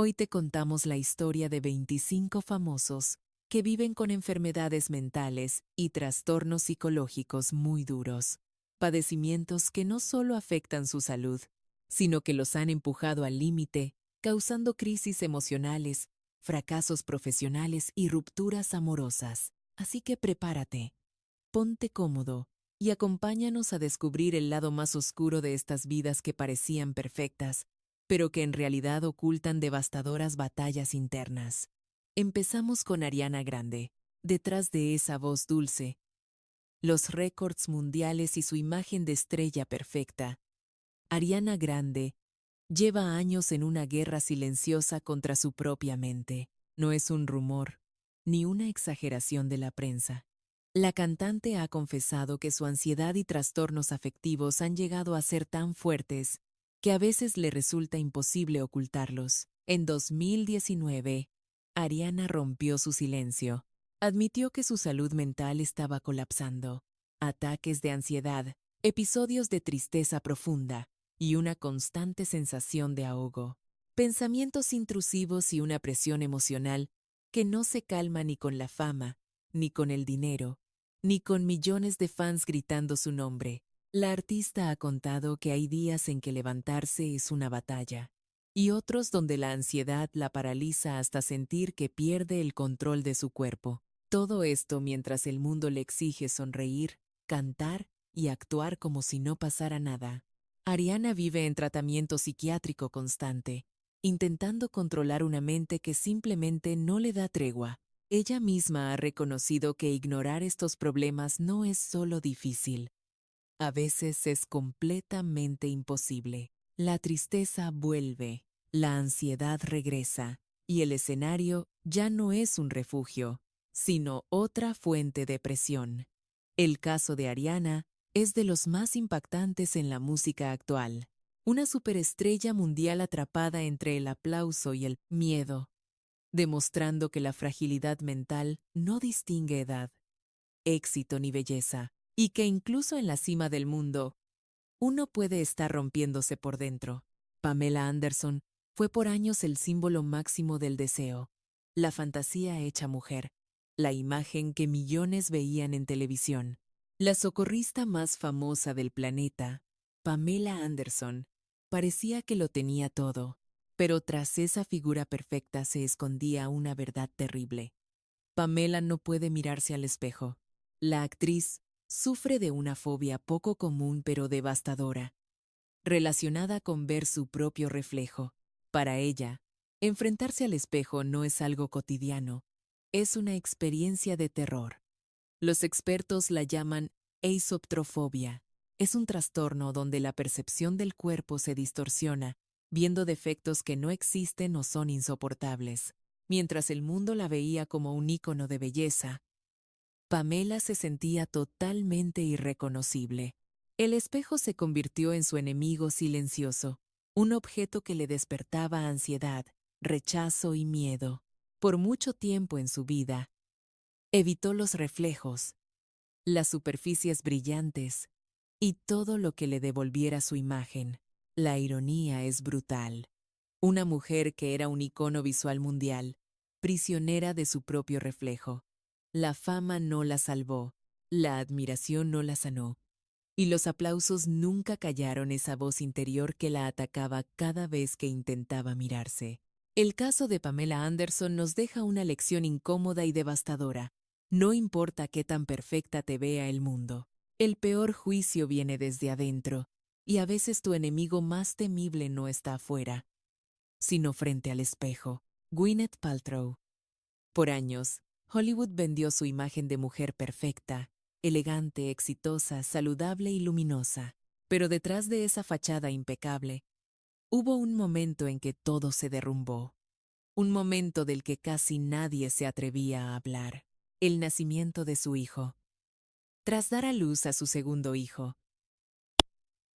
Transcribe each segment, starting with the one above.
Hoy te contamos la historia de 25 famosos que viven con enfermedades mentales y trastornos psicológicos muy duros, padecimientos que no solo afectan su salud, sino que los han empujado al límite, causando crisis emocionales, fracasos profesionales y rupturas amorosas. Así que prepárate, ponte cómodo y acompáñanos a descubrir el lado más oscuro de estas vidas que parecían perfectas, pero que en realidad ocultan devastadoras batallas internas. Empezamos con Ariana Grande. Detrás de esa voz dulce, los récords mundiales y su imagen de estrella perfecta, Ariana Grande lleva años en una guerra silenciosa contra su propia mente. No es un rumor, ni una exageración de la prensa. La cantante ha confesado que su ansiedad y trastornos afectivos han llegado a ser tan fuertes que a veces le resulta imposible ocultarlos. En 2019, Ariana rompió su silencio. Admitió que su salud mental estaba colapsando. Ataques de ansiedad, episodios de tristeza profunda y una constante sensación de ahogo. Pensamientos intrusivos y una presión emocional que no se calma ni con la fama, ni con el dinero, ni con millones de fans gritando su nombre. La artista ha contado que hay días en que levantarse es una batalla, y otros donde la ansiedad la paraliza hasta sentir que pierde el control de su cuerpo. Todo esto mientras el mundo le exige sonreír, cantar y actuar como si no pasara nada. Ariana vive en tratamiento psiquiátrico constante, intentando controlar una mente que simplemente no le da tregua. Ella misma ha reconocido que ignorar estos problemas no es solo difícil, a veces es completamente imposible. La tristeza vuelve, la ansiedad regresa, y el escenario ya no es un refugio, sino otra fuente de presión. El caso de Ariana es de los más impactantes en la música actual. Una superestrella mundial atrapada entre el aplauso y el miedo, demostrando que la fragilidad mental no distingue edad, éxito ni belleza, y que incluso en la cima del mundo, uno puede estar rompiéndose por dentro. Pamela Anderson fue por años el símbolo máximo del deseo, la fantasía hecha mujer, la imagen que millones veían en televisión. La socorrista más famosa del planeta, Pamela Anderson, parecía que lo tenía todo, pero tras esa figura perfecta se escondía una verdad terrible. Pamela no puede mirarse al espejo. La actriz sufre de una fobia poco común pero devastadora, relacionada con ver su propio reflejo. Para ella, enfrentarse al espejo no es algo cotidiano, es una experiencia de terror. Los expertos la llaman eisoptrofobia. Es un trastorno donde la percepción del cuerpo se distorsiona, viendo defectos que no existen o son insoportables. Mientras el mundo la veía como un ícono de belleza, Pamela se sentía totalmente irreconocible. El espejo se convirtió en su enemigo silencioso, un objeto que le despertaba ansiedad, rechazo y miedo. Por mucho tiempo en su vida, evitó los reflejos, las superficies brillantes y todo lo que le devolviera su imagen. La ironía es brutal. Una mujer que era un icono visual mundial, prisionera de su propio reflejo. La fama no la salvó, la admiración no la sanó, y los aplausos nunca callaron esa voz interior que la atacaba cada vez que intentaba mirarse. El caso de Pamela Anderson nos deja una lección incómoda y devastadora. No importa qué tan perfecta te vea el mundo, el peor juicio viene desde adentro, y a veces tu enemigo más temible no está afuera, sino frente al espejo. Gwyneth Paltrow. Por años, Hollywood vendió su imagen de mujer perfecta, elegante, exitosa, saludable y luminosa. Pero detrás de esa fachada impecable, hubo un momento en que todo se derrumbó. Un momento del que casi nadie se atrevía a hablar. El nacimiento de su hijo. Tras dar a luz a su segundo hijo,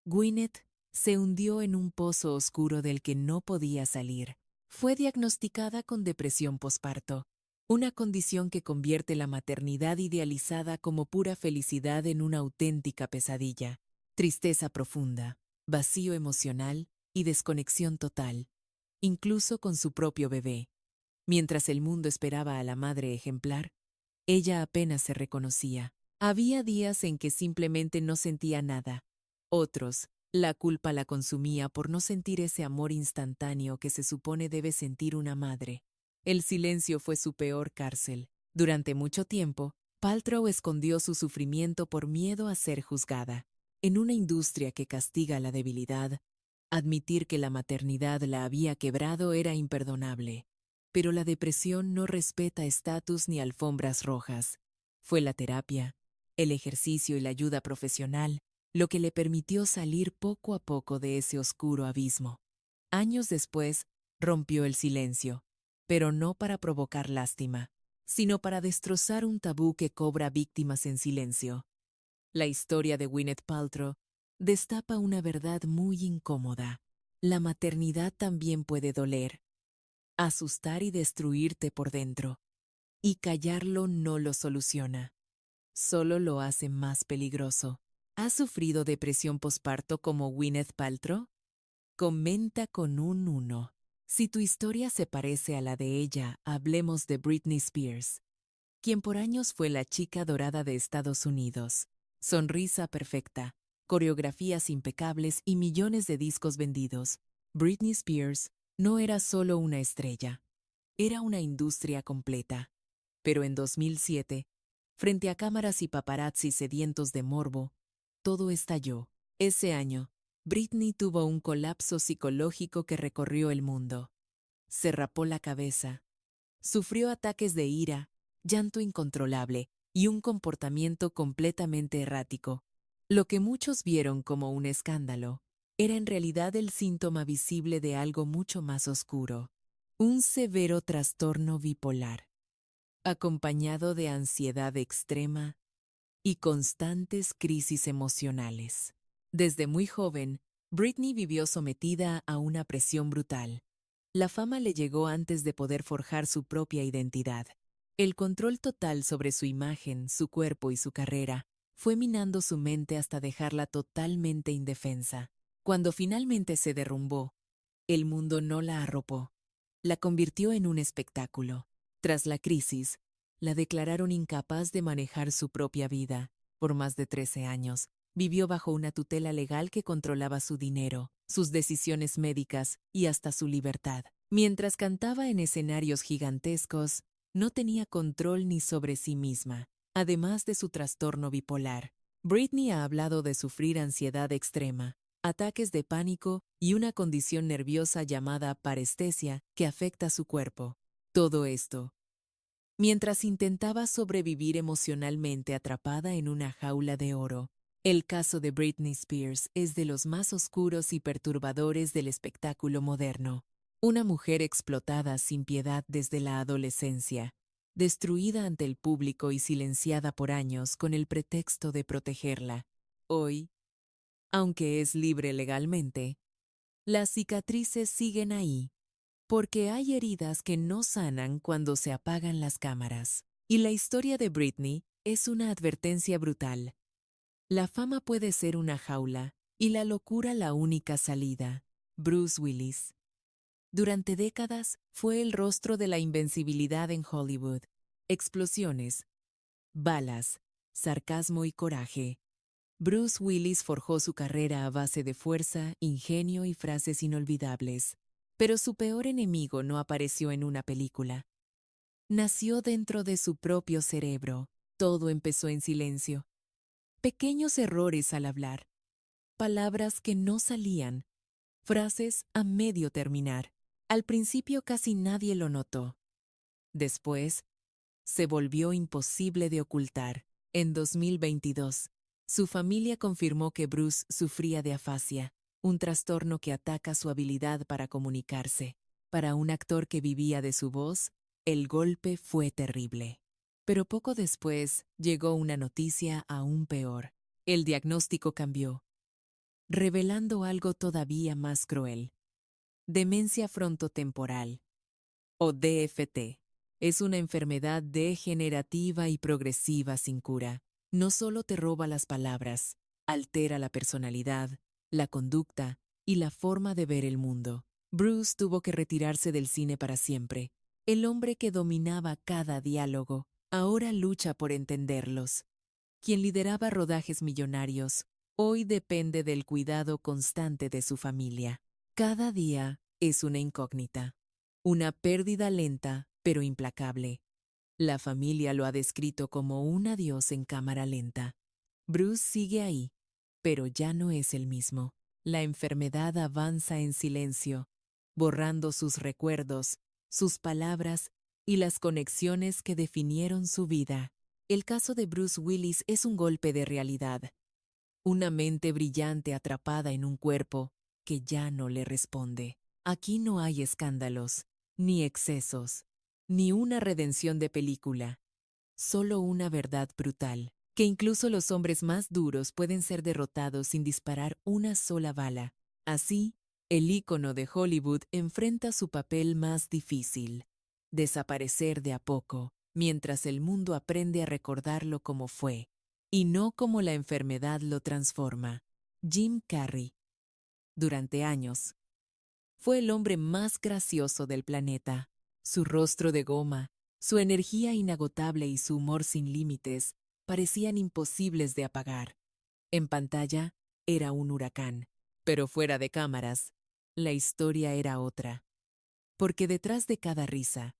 Gwyneth se hundió en un pozo oscuro del que no podía salir. Fue diagnosticada con depresión posparto, una condición que convierte la maternidad idealizada como pura felicidad en una auténtica pesadilla. Tristeza profunda, vacío emocional y desconexión total. incluso con su propio bebé. Mientras el mundo esperaba a la madre ejemplar, ella apenas se reconocía. Había días en que simplemente no sentía nada. Otros, la culpa la consumía por no sentir ese amor instantáneo que se supone debe sentir una madre. El silencio fue su peor cárcel. Durante mucho tiempo, Paltrow escondió su sufrimiento por miedo a ser juzgada. En una industria que castiga la debilidad, admitir que la maternidad la había quebrado era imperdonable. Pero la depresión no respeta estatus ni alfombras rojas. Fue la terapia, el ejercicio y la ayuda profesional lo que le permitió salir poco a poco de ese oscuro abismo. Años después, rompió el silencio, pero no para provocar lástima, sino para destrozar un tabú que cobra víctimas en silencio. La historia de Gwyneth Paltrow destapa una verdad muy incómoda. La maternidad también puede doler, asustar y destruirte por dentro, y callarlo no lo soluciona, solo lo hace más peligroso. ¿Has sufrido depresión posparto como Gwyneth Paltrow? Comenta con un 1. Si tu historia se parece a la de ella, hablemos de Britney Spears, quien por años fue la chica dorada de Estados Unidos. Sonrisa perfecta, coreografías impecables y millones de discos vendidos. Britney Spears no era solo una estrella, era una industria completa. Pero en 2007, frente a cámaras y paparazzi sedientos de morbo, todo estalló. Ese año, Britney tuvo un colapso psicológico que recorrió el mundo. Se rapó la cabeza, sufrió ataques de ira, llanto incontrolable y un comportamiento completamente errático. Lo que muchos vieron como un escándalo era en realidad el síntoma visible de algo mucho más oscuro, un severo trastorno bipolar, acompañado de ansiedad extrema y constantes crisis emocionales. Desde muy joven, Britney vivió sometida a una presión brutal. La fama le llegó antes de poder forjar su propia identidad. El control total sobre su imagen, su cuerpo y su carrera fue minando su mente hasta dejarla totalmente indefensa. Cuando finalmente se derrumbó, el mundo no la arropó, la convirtió en un espectáculo. Tras la crisis, la declararon incapaz de manejar su propia vida. Por más de 13 años, vivió bajo una tutela legal que controlaba su dinero, sus decisiones médicas y hasta su libertad. Mientras cantaba en escenarios gigantescos, no tenía control ni sobre sí misma, además de su trastorno bipolar. Britney ha hablado de sufrir ansiedad extrema, ataques de pánico y una condición nerviosa llamada parestesia que afecta su cuerpo. Todo esto, mientras intentaba sobrevivir emocionalmente atrapada en una jaula de oro. El caso de Britney Spears es de los más oscuros y perturbadores del espectáculo moderno. Una mujer explotada sin piedad desde la adolescencia, destruida ante el público y silenciada por años con el pretexto de protegerla. Hoy, aunque es libre legalmente, las cicatrices siguen ahí, porque hay heridas que no sanan cuando se apagan las cámaras. Y la historia de Britney es una advertencia brutal. La fama puede ser una jaula y la locura la única salida. Bruce Willis. Durante décadas fue el rostro de la invencibilidad en Hollywood. Explosiones, balas, sarcasmo y coraje. Bruce Willis forjó su carrera a base de fuerza, ingenio y frases inolvidables. Pero su peor enemigo no apareció en una película. Nació dentro de su propio cerebro. Todo empezó en silencio. Pequeños errores al hablar. Palabras que no salían. Frases a medio terminar. Al principio casi nadie lo notó. Después, se volvió imposible de ocultar. En 2022, su familia confirmó que Bruce sufría de afasia, un trastorno que ataca su habilidad para comunicarse. Para un actor que vivía de su voz, el golpe fue terrible. Pero poco después llegó una noticia aún peor. El diagnóstico cambió, revelando algo todavía más cruel. Demencia frontotemporal, o DFT. Es una enfermedad degenerativa y progresiva sin cura. No solo te roba las palabras, altera la personalidad, la conducta y la forma de ver el mundo. Bruce tuvo que retirarse del cine para siempre. El hombre que dominaba cada diálogo ahora lucha por entenderlos. Quien lideraba rodajes millonarios, hoy depende del cuidado constante de su familia. Cada día es una incógnita, una pérdida lenta pero implacable. La familia lo ha descrito como un adiós en cámara lenta. Bruce sigue ahí, pero ya no es el mismo. La enfermedad avanza en silencio, borrando sus recuerdos, sus palabras y las conexiones que definieron su vida. El caso de Bruce Willis es un golpe de realidad. Una mente brillante atrapada en un cuerpo que ya no le responde. Aquí no hay escándalos, ni excesos, ni una redención de película. Solo una verdad brutal, que incluso los hombres más duros pueden ser derrotados sin disparar una sola bala. Así, el ícono de Hollywood enfrenta su papel más difícil: desaparecer de a poco, mientras el mundo aprende a recordarlo como fue, y no como la enfermedad lo transforma. Jim Carrey. Durante años, fue el hombre más gracioso del planeta. Su rostro de goma, su energía inagotable y su humor sin límites parecían imposibles de apagar. En pantalla, era un huracán, pero fuera de cámaras, la historia era otra. Porque detrás de cada risa,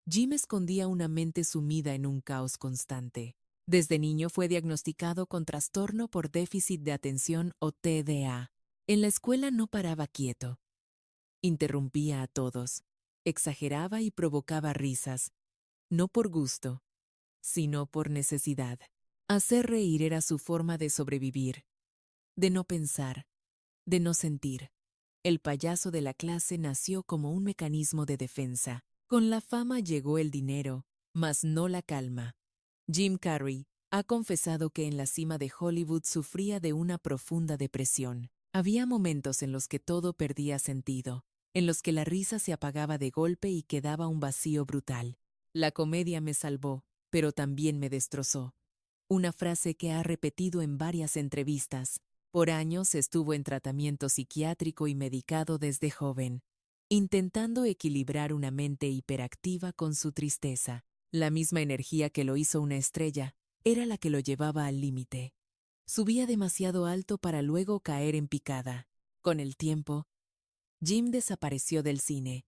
Jim escondía una mente sumida en un caos constante. Desde niño fue diagnosticado con trastorno por déficit de atención o TDA. En la escuela no paraba quieto. Interrumpía a todos, exageraba y provocaba risas, no por gusto, sino por necesidad. Hacer reír era su forma de sobrevivir, de no pensar, de no sentir. El payaso de la clase nació como un mecanismo de defensa. Con la fama llegó el dinero, mas no la calma. Jim Carrey ha confesado que en la cima de Hollywood sufría de una profunda depresión. Había momentos en los que todo perdía sentido, en los que la risa se apagaba de golpe y quedaba un vacío brutal. La comedia me salvó, pero también me destrozó. Una frase que ha repetido en varias entrevistas. Por años estuvo en tratamiento psiquiátrico y medicado desde joven, intentando equilibrar una mente hiperactiva con su tristeza. La misma energía que lo hizo una estrella era la que lo llevaba al límite. Subía demasiado alto para luego caer en picada. Con el tiempo, Jim desapareció del cine,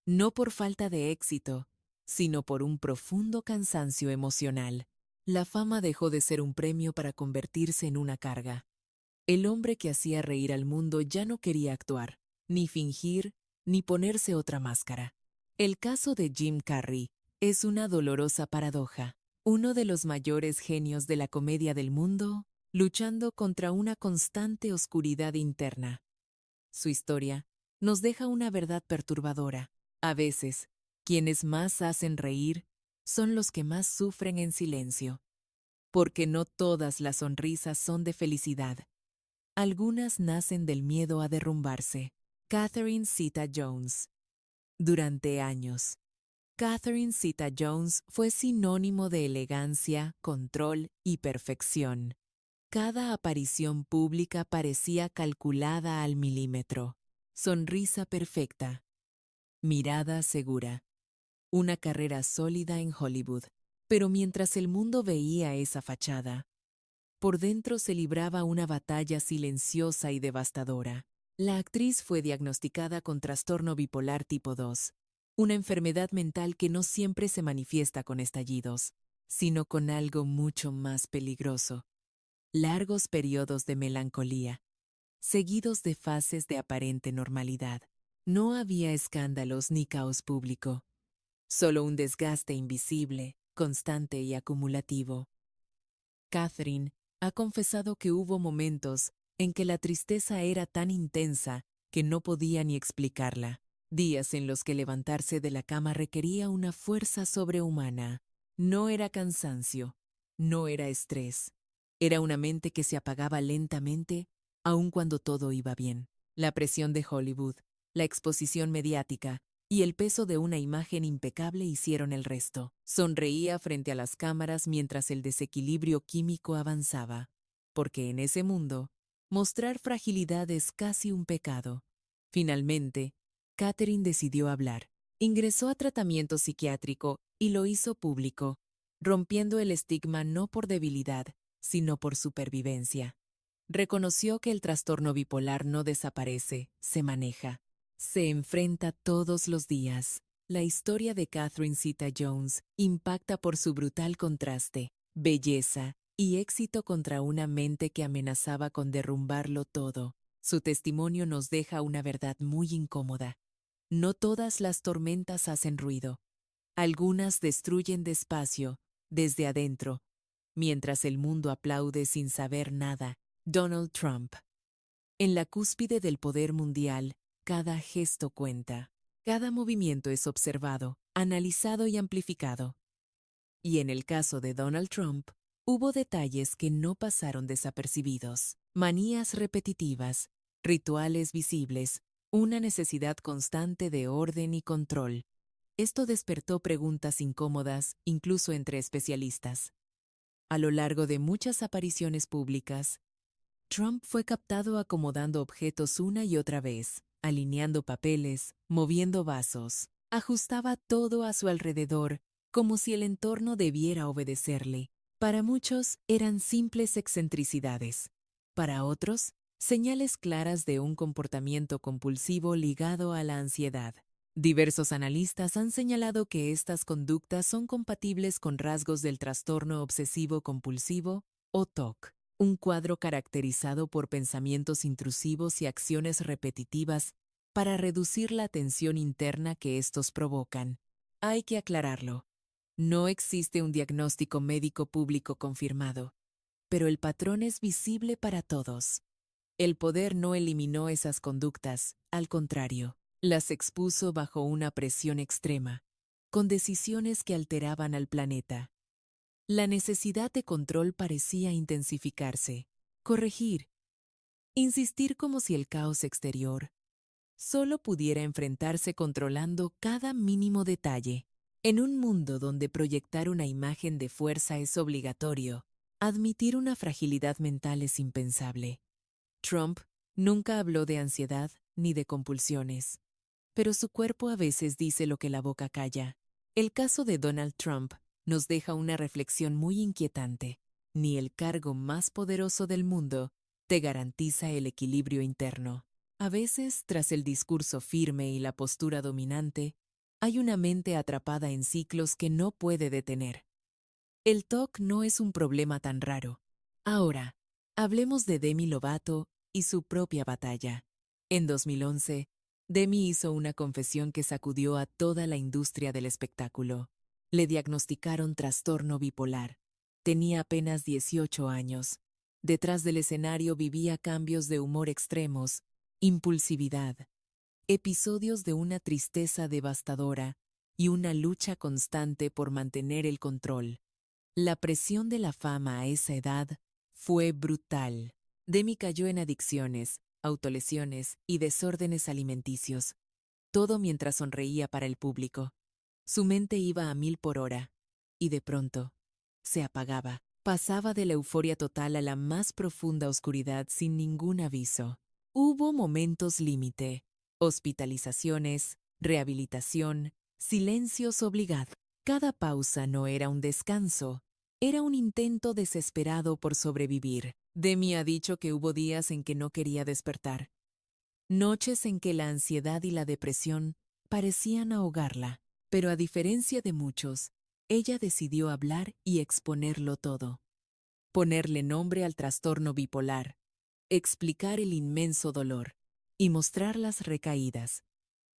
no por falta de éxito, sino por un profundo cansancio emocional. La fama dejó de ser un premio para convertirse en una carga. El hombre que hacía reír al mundo ya no quería actuar, ni fingir, ni ponerse otra máscara. El caso de Jim Carrey es una dolorosa paradoja. Uno de los mayores genios de la comedia del mundo, luchando contra una constante oscuridad interna. Su historia nos deja una verdad perturbadora. A veces, quienes más hacen reír son los que más sufren en silencio. Porque no todas las sonrisas son de felicidad. Algunas nacen del miedo a derrumbarse. Catherine Zeta-Jones. Durante años, Catherine Zeta-Jones fue sinónimo de elegancia, control y perfección. Cada aparición pública parecía calculada al milímetro. Sonrisa perfecta, mirada segura, una carrera sólida en Hollywood. Pero mientras el mundo veía esa fachada, por dentro se libraba una batalla silenciosa y devastadora. La actriz fue diagnosticada con trastorno bipolar tipo 2, una enfermedad mental que no siempre se manifiesta con estallidos, sino con algo mucho más peligroso: largos periodos de melancolía, seguidos de fases de aparente normalidad. No había escándalos ni caos público, solo un desgaste invisible, constante y acumulativo. Catherine ha confesado que hubo momentos en que la tristeza era tan intensa que no podía ni explicarla. Días en los que levantarse de la cama requería una fuerza sobrehumana. No era cansancio, no era estrés. Era una mente que se apagaba lentamente, aun cuando todo iba bien. La presión de Hollywood, la exposición mediática y el peso de una imagen impecable hicieron el resto. Sonreía frente a las cámaras mientras el desequilibrio químico avanzaba, porque en ese mundo, mostrar fragilidad es casi un pecado. Finalmente, Catherine decidió hablar. Ingresó a tratamiento psiquiátrico y lo hizo público, rompiendo el estigma no por debilidad, sino por supervivencia. Reconoció que el trastorno bipolar no desaparece, se maneja. Se enfrenta todos los días. La historia de Catherine Zeta-Jones impacta por su brutal contraste, belleza y éxito contra una mente que amenazaba con derrumbarlo todo. Su testimonio nos deja una verdad muy incómoda. No todas las tormentas hacen ruido. Algunas destruyen despacio, desde adentro, mientras el mundo aplaude sin saber nada. Donald Trump. En la cúspide del poder mundial, cada gesto cuenta. Cada movimiento es observado, analizado y amplificado. Y en el caso de Donald Trump, hubo detalles que no pasaron desapercibidos. Manías repetitivas, rituales visibles, una necesidad constante de orden y control. Esto despertó preguntas incómodas, incluso entre especialistas. A lo largo de muchas apariciones públicas, Trump fue captado acomodando objetos una y otra vez, alineando papeles, moviendo vasos. Ajustaba todo a su alrededor, como si el entorno debiera obedecerle. Para muchos eran simples excentricidades. Para otros, señales claras de un comportamiento compulsivo ligado a la ansiedad. Diversos analistas han señalado que estas conductas son compatibles con rasgos del trastorno obsesivo-compulsivo o TOC, un cuadro caracterizado por pensamientos intrusivos y acciones repetitivas para reducir la tensión interna que estos provocan. Hay que aclararlo. No existe un diagnóstico médico público confirmado, pero el patrón es visible para todos. El poder no eliminó esas conductas, al contrario, las expuso bajo una presión extrema, con decisiones que alteraban al planeta. La necesidad de control parecía intensificarse, corregir, insistir como si el caos exterior solo pudiera enfrentarse controlando cada mínimo detalle. En un mundo donde proyectar una imagen de fuerza es obligatorio, admitir una fragilidad mental es impensable. Trump nunca habló de ansiedad ni de compulsiones, pero su cuerpo a veces dice lo que la boca calla. El caso de Donald Trump nos deja una reflexión muy inquietante. Ni el cargo más poderoso del mundo te garantiza el equilibrio interno. A veces, tras el discurso firme y la postura dominante, hay una mente atrapada en ciclos que no puede detener. El TOC no es un problema tan raro. Ahora, hablemos de Demi Lovato y su propia batalla. En 2011, Demi hizo una confesión que sacudió a toda la industria del espectáculo. Le diagnosticaron trastorno bipolar. Tenía apenas 18 años. Detrás del escenario vivía cambios de humor extremos, impulsividad, episodios de una tristeza devastadora y una lucha constante por mantener el control. La presión de la fama a esa edad fue brutal. Demi cayó en adicciones, autolesiones y desórdenes alimenticios, todo mientras sonreía para el público. Su mente iba a 1000 por hora, y de pronto, se apagaba. Pasaba de la euforia total a la más profunda oscuridad sin ningún aviso. Hubo momentos límite, hospitalizaciones, rehabilitación, silencios obligados. Cada pausa no era un descanso, era un intento desesperado por sobrevivir. Demi ha dicho que hubo días en que no quería despertar, noches en que la ansiedad y la depresión parecían ahogarla, pero a diferencia de muchos, ella decidió hablar y exponerlo todo. Ponerle nombre al trastorno bipolar, explicar el inmenso dolor y mostrar las recaídas.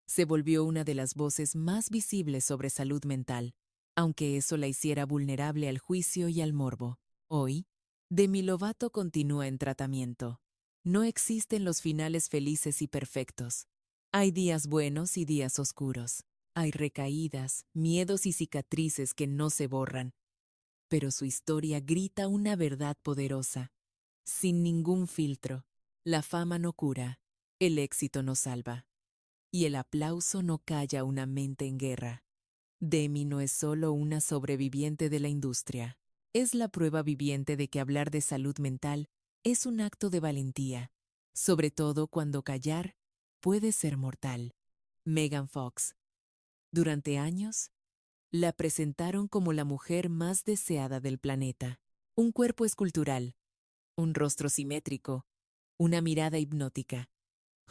Se volvió una de las voces más visibles sobre salud mental, aunque eso la hiciera vulnerable al juicio y al morbo. Hoy, Demi Lovato continúa en tratamiento. No existen los finales felices y perfectos. Hay días buenos y días oscuros. Hay recaídas, miedos y cicatrices que no se borran. Pero su historia grita una verdad poderosa. Sin ningún filtro, la fama no cura, el éxito no salva. Y el aplauso no calla una mente en guerra. Demi no es solo una sobreviviente de la industria. Es la prueba viviente de que hablar de salud mental es un acto de valentía, sobre todo cuando callar puede ser mortal. Megan Fox. Durante años, la presentaron como la mujer más deseada del planeta. Un cuerpo escultural, un rostro simétrico, una mirada hipnótica.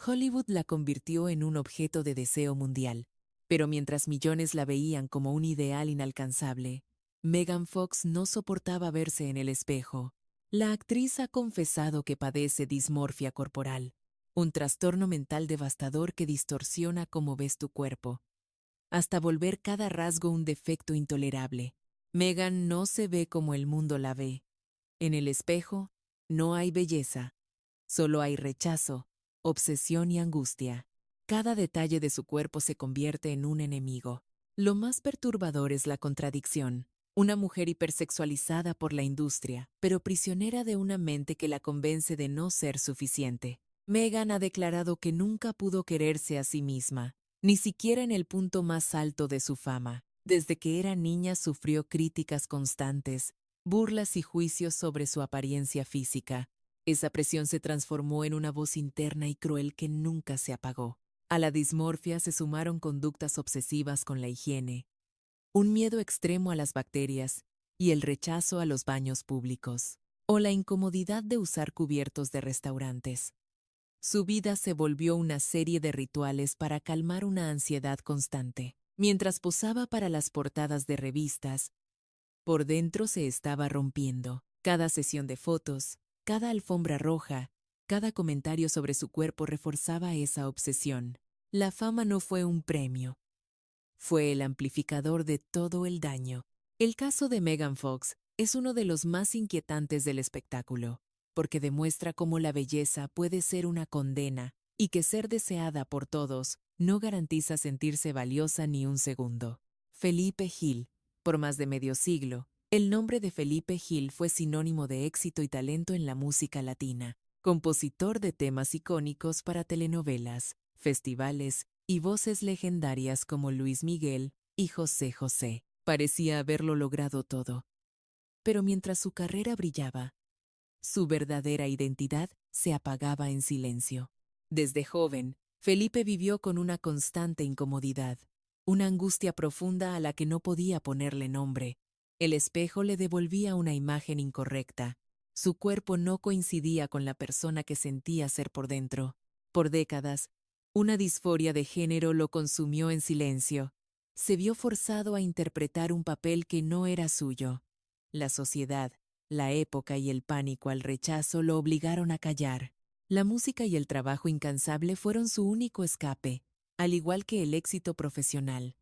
Hollywood la convirtió en un objeto de deseo mundial. Pero mientras millones la veían como un ideal inalcanzable, Megan Fox no soportaba verse en el espejo. La actriz ha confesado que padece dismorfia corporal, un trastorno mental devastador que distorsiona cómo ves tu cuerpo, hasta volver cada rasgo un defecto intolerable. Megan no se ve como el mundo la ve. En el espejo no hay belleza, solo hay rechazo, obsesión y angustia. Cada detalle de su cuerpo se convierte en un enemigo. Lo más perturbador es la contradicción. Una mujer hipersexualizada por la industria, pero prisionera de una mente que la convence de no ser suficiente. Megan ha declarado que nunca pudo quererse a sí misma, ni siquiera en el punto más alto de su fama. Desde que era niña sufrió críticas constantes, burlas y juicios sobre su apariencia física. Esa presión se transformó en una voz interna y cruel que nunca se apagó. A la dismorfia se sumaron conductas obsesivas con la higiene, un miedo extremo a las bacterias y el rechazo a los baños públicos, o la incomodidad de usar cubiertos de restaurantes. Su vida se volvió una serie de rituales para calmar una ansiedad constante. Mientras posaba para las portadas de revistas, por dentro se estaba rompiendo. Cada sesión de fotos, cada alfombra roja, cada comentario sobre su cuerpo reforzaba esa obsesión. La fama no fue un premio, fue el amplificador de todo el daño. El caso de Megan Fox es uno de los más inquietantes del espectáculo, porque demuestra cómo la belleza puede ser una condena y que ser deseada por todos no garantiza sentirse valiosa ni un segundo. Felipe Gil. Por más de medio siglo, el nombre de Felipe Gil fue sinónimo de éxito y talento en la música latina, compositor de temas icónicos para telenovelas, festivales y voces legendarias como Luis Miguel y José José. Parecía haberlo logrado todo. Pero mientras su carrera brillaba, su verdadera identidad se apagaba en silencio. Desde joven, Felipe vivió con una constante incomodidad, una angustia profunda a la que no podía ponerle nombre. El espejo le devolvía una imagen incorrecta. Su cuerpo no coincidía con la persona que sentía ser por dentro. Por décadas, una disforia de género lo consumió en silencio. Se vio forzado a interpretar un papel que no era suyo. La sociedad, la época y el pánico al rechazo lo obligaron a callar. La música y el trabajo incansable fueron su único escape, al igual que el éxito profesional.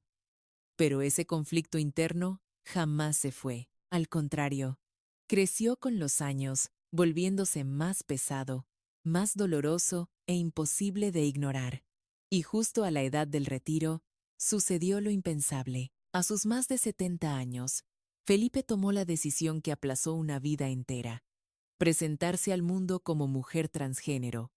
Pero ese conflicto interno jamás se fue. Al contrario, creció con los años, volviéndose más pesado, más doloroso e imposible de ignorar. Y justo a la edad del retiro, sucedió lo impensable. A sus más de 70 años, Felipe tomó la decisión que aplazó una vida entera: presentarse al mundo como mujer transgénero,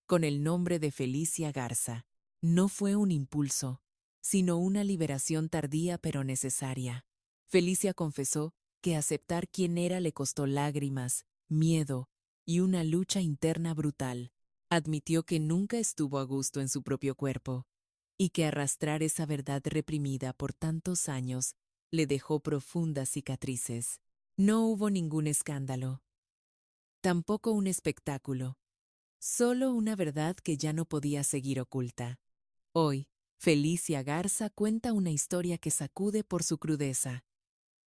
con el nombre de Felicia Garza. No fue un impulso, sino una liberación tardía pero necesaria. Felicia confesó que aceptar quién era le costó lágrimas, miedo y una lucha interna brutal. Admitió que nunca estuvo a gusto en su propio cuerpo y que arrastrar esa verdad reprimida por tantos años le dejó profundas cicatrices. No hubo ningún escándalo, tampoco un espectáculo, solo una verdad que ya no podía seguir oculta. Hoy, Felicia Garza cuenta una historia que sacude por su crudeza.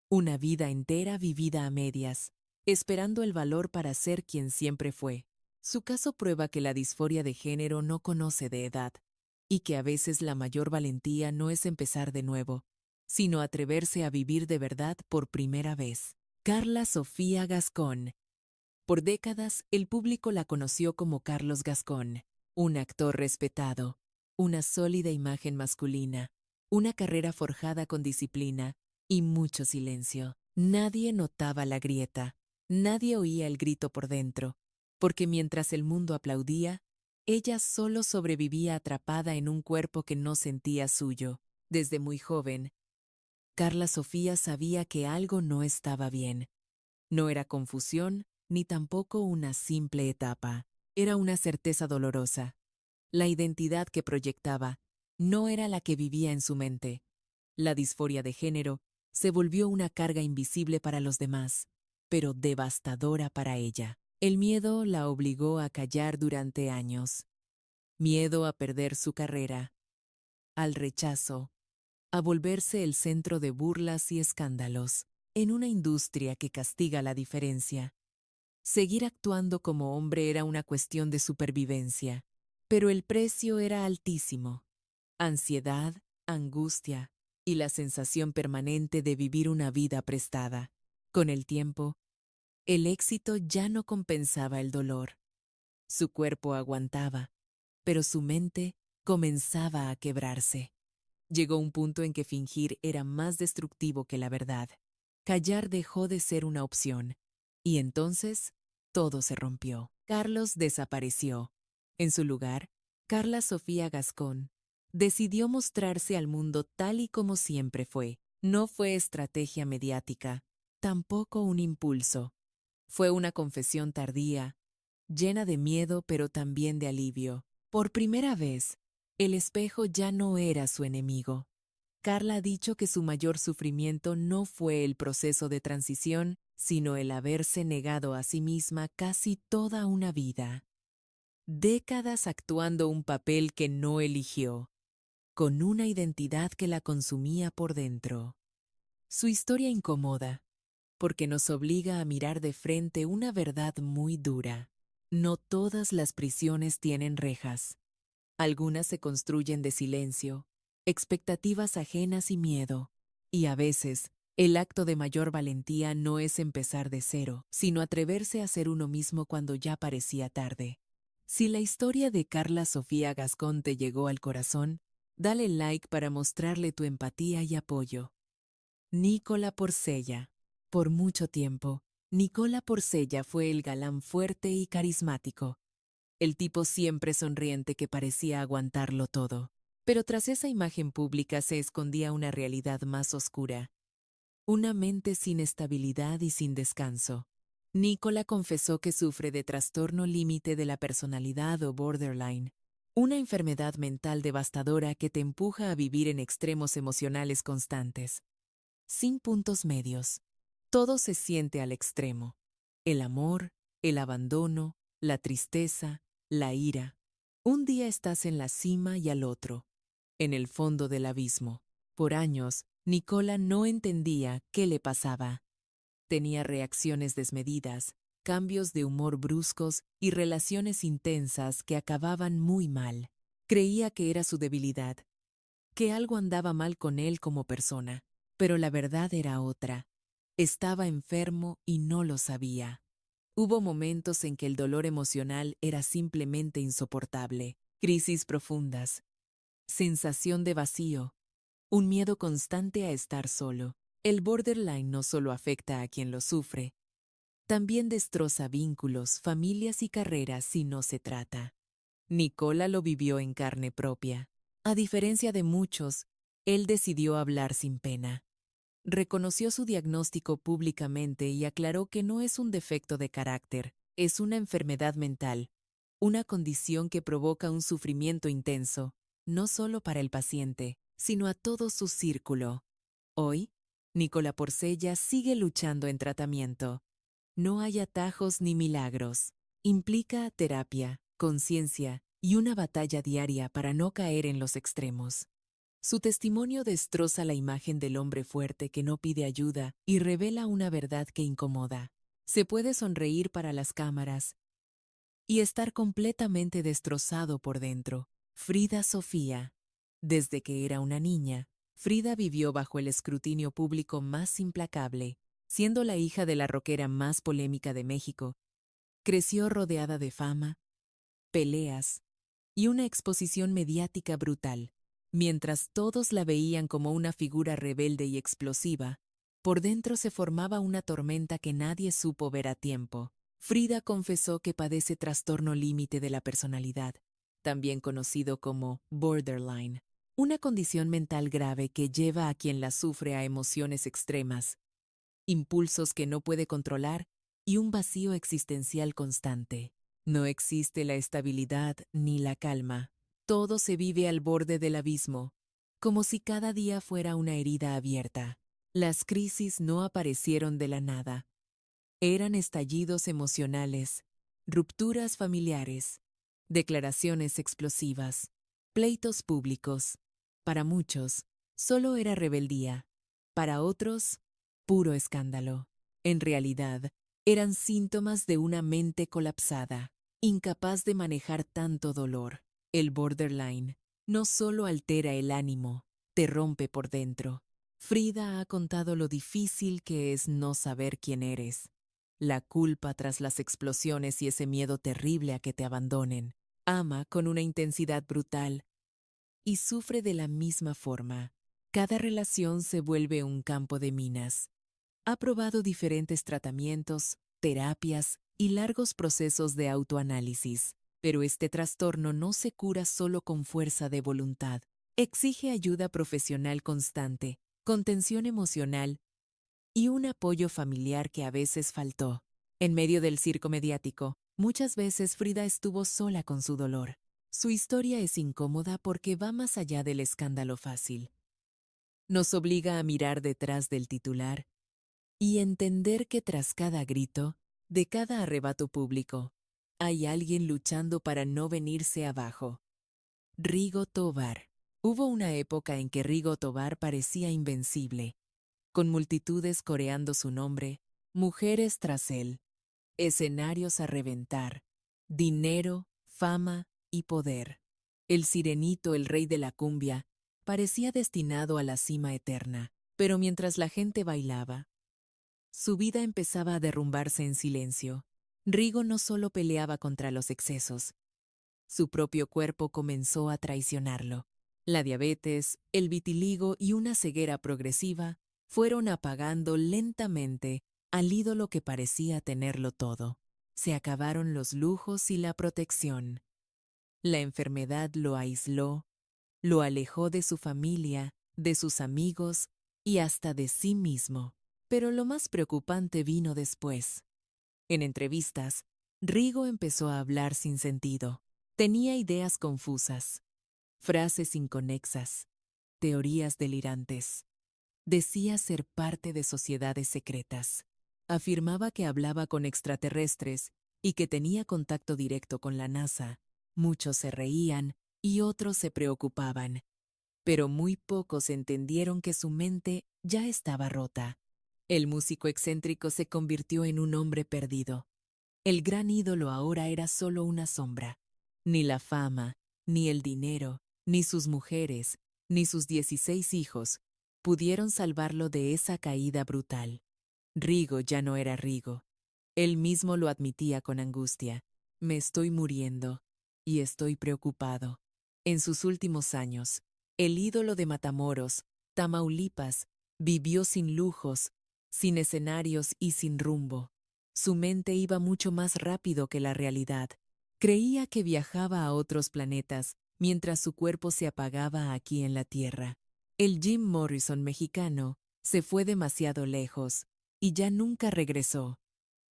Una vida entera vivida a medias, esperando el valor para ser quien siempre fue. Su caso prueba que la disforia de género no conoce de edad, y que a veces la mayor valentía no es empezar de nuevo, sino atreverse a vivir de verdad por primera vez. Carla Sofía Gascón. Por décadas, el público la conoció como Carlos Gascón, un actor respetado, una sólida imagen masculina, una carrera forjada con disciplina y mucho silencio. Nadie notaba la grieta, nadie oía el grito por dentro, porque mientras el mundo aplaudía, ella solo sobrevivía atrapada en un cuerpo que no sentía suyo. Desde muy joven, Carla Sofía sabía que algo no estaba bien. No era confusión, ni tampoco una simple etapa. Era una certeza dolorosa. La identidad que proyectaba no era la que vivía en su mente. La disforia de género se volvió una carga invisible para los demás, pero devastadora para ella. El miedo la obligó a callar durante años. Miedo a perder su carrera, al rechazo, a volverse el centro de burlas y escándalos, en una industria que castiga la diferencia. Seguir actuando como hombre era una cuestión de supervivencia, pero el precio era altísimo. Ansiedad, angustia y la sensación permanente de vivir una vida prestada. Con el tiempo, el éxito ya no compensaba el dolor. Su cuerpo aguantaba, pero su mente comenzaba a quebrarse. Llegó un punto en que fingir era más destructivo que la verdad. Callar dejó de ser una opción, y entonces todo se rompió. Carlos desapareció. En su lugar, Carla Sofía Gascón decidió mostrarse al mundo tal y como siempre fue. No fue estrategia mediática, tampoco un impulso. Fue una confesión tardía, llena de miedo pero también de alivio. Por primera vez, el espejo ya no era su enemigo. Carla ha dicho que su mayor sufrimiento no fue el proceso de transición, sino el haberse negado a sí misma casi toda una vida. Décadas actuando un papel que no eligió, con una identidad que la consumía por dentro. Su historia incomoda, porque nos obliga a mirar de frente una verdad muy dura. No todas las prisiones tienen rejas. Algunas se construyen de silencio, expectativas ajenas y miedo. Y a veces, el acto de mayor valentía no es empezar de cero, sino atreverse a ser uno mismo cuando ya parecía tarde. Si la historia de Carla Sofía Gascón te llegó al corazón, dale like para mostrarle tu empatía y apoyo. Nicola Porcella. Por mucho tiempo, Nicola Porcella fue el galán fuerte y carismático. El tipo siempre sonriente que parecía aguantarlo todo. Pero tras esa imagen pública se escondía una realidad más oscura. Una mente sin estabilidad y sin descanso. Nicola confesó que sufre de trastorno límite de la personalidad o borderline, una enfermedad mental devastadora que te empuja a vivir en extremos emocionales constantes, sin puntos medios. Todo se siente al extremo. El amor, el abandono, la tristeza, la ira. Un día estás en la cima y al otro, en el fondo del abismo. Por años, Nicola no entendía qué le pasaba. Tenía reacciones desmedidas, cambios de humor bruscos y relaciones intensas que acababan muy mal. Creía que era su debilidad, que algo andaba mal con él como persona, pero la verdad era otra. Estaba enfermo y no lo sabía. Hubo momentos en que el dolor emocional era simplemente insoportable, crisis profundas, sensación de vacío, un miedo constante a estar solo. El borderline no solo afecta a quien lo sufre, también destroza vínculos, familias y carreras si no se trata. Nicola lo vivió en carne propia. A diferencia de muchos, él decidió hablar sin pena. Reconoció su diagnóstico públicamente y aclaró que no es un defecto de carácter, es una enfermedad mental, una condición que provoca un sufrimiento intenso, no solo para el paciente, sino a todo su círculo. Hoy, Nicola Porcella sigue luchando en tratamiento. No hay atajos ni milagros. Implica terapia, conciencia y una batalla diaria para no caer en los extremos. Su testimonio destroza la imagen del hombre fuerte que no pide ayuda y revela una verdad que incomoda. Se puede sonreír para las cámaras y estar completamente destrozado por dentro. Frida Sofía. Desde que era una niña, Frida vivió bajo el escrutinio público más implacable. Siendo la hija de la rockera más polémica de México, creció rodeada de fama, peleas y una exposición mediática brutal. Mientras todos la veían como una figura rebelde y explosiva, por dentro se formaba una tormenta que nadie supo ver a tiempo. Frida confesó que padece trastorno límite de la personalidad, también conocido como borderline, una condición mental grave que lleva a quien la sufre a emociones extremas, impulsos que no puede controlar y un vacío existencial constante. No existe la estabilidad ni la calma. Todo se vive al borde del abismo, como si cada día fuera una herida abierta. Las crisis no aparecieron de la nada. Eran estallidos emocionales, rupturas familiares, declaraciones explosivas, pleitos públicos. Para muchos, solo era rebeldía. Para otros, puro escándalo. En realidad, eran síntomas de una mente colapsada, incapaz de manejar tanto dolor. El borderline no solo altera el ánimo, te rompe por dentro. Frida ha contado lo difícil que es no saber quién eres, la culpa tras las explosiones y ese miedo terrible a que te abandonen. Ama con una intensidad brutal y sufre de la misma forma. Cada relación se vuelve un campo de minas. Ha probado diferentes tratamientos, terapias y largos procesos de autoanálisis, pero este trastorno no se cura solo con fuerza de voluntad. Exige ayuda profesional constante, contención emocional y un apoyo familiar que a veces faltó. En medio del circo mediático, muchas veces Frida estuvo sola con su dolor. Su historia es incómoda porque va más allá del escándalo fácil. Nos obliga a mirar detrás del titular y entender que tras cada grito, de cada arrebato público, hay alguien luchando para no venirse abajo. Rigo Tobar. Hubo una época en que Rigo Tobar parecía invencible, con multitudes coreando su nombre, mujeres tras él, escenarios a reventar, dinero, fama y poder. El sirenito, el rey de la cumbia, parecía destinado a la cima eterna, pero mientras la gente bailaba, su vida empezaba a derrumbarse en silencio. Rigo no solo peleaba contra los excesos, su propio cuerpo comenzó a traicionarlo. La diabetes, el vitiligo y una ceguera progresiva fueron apagando lentamente al ídolo que parecía tenerlo todo. Se acabaron los lujos y la protección. La enfermedad lo aisló, lo alejó de su familia, de sus amigos y hasta de sí mismo. Pero lo más preocupante vino después. En entrevistas, Rigo empezó a hablar sin sentido. Tenía ideas confusas, frases inconexas, teorías delirantes. Decía ser parte de sociedades secretas. Afirmaba que hablaba con extraterrestres y que tenía contacto directo con la NASA. Muchos se reían y otros se preocupaban, pero muy pocos entendieron que su mente ya estaba rota. El músico excéntrico se convirtió en un hombre perdido. El gran ídolo ahora era solo una sombra. Ni la fama, ni el dinero, ni sus mujeres, ni sus 16 hijos pudieron salvarlo de esa caída brutal. Rigo ya no era Rigo. Él mismo lo admitía con angustia. Me estoy muriendo y estoy preocupado. En sus últimos años, el ídolo de Matamoros, Tamaulipas, vivió sin lujos, sin escenarios y sin rumbo. Su mente iba mucho más rápido que la realidad. Creía que viajaba a otros planetas, mientras su cuerpo se apagaba aquí en la Tierra. El Jim Morrison mexicano se fue demasiado lejos y ya nunca regresó.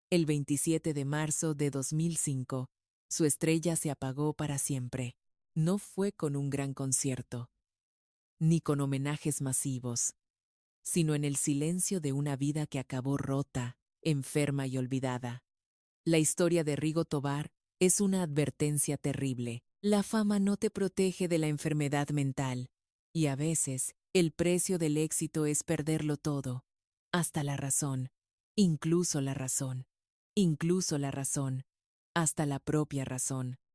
El 27 de marzo de 2005, su estrella se apagó para siempre. No fue con un gran concierto, ni con homenajes masivos, sino en el silencio de una vida que acabó rota, enferma y olvidada. La historia de Rigo Tobar es una advertencia terrible. La fama no te protege de la enfermedad mental, y a veces el precio del éxito es perderlo todo, hasta la razón, incluso la razón, incluso la razón, hasta la propia razón.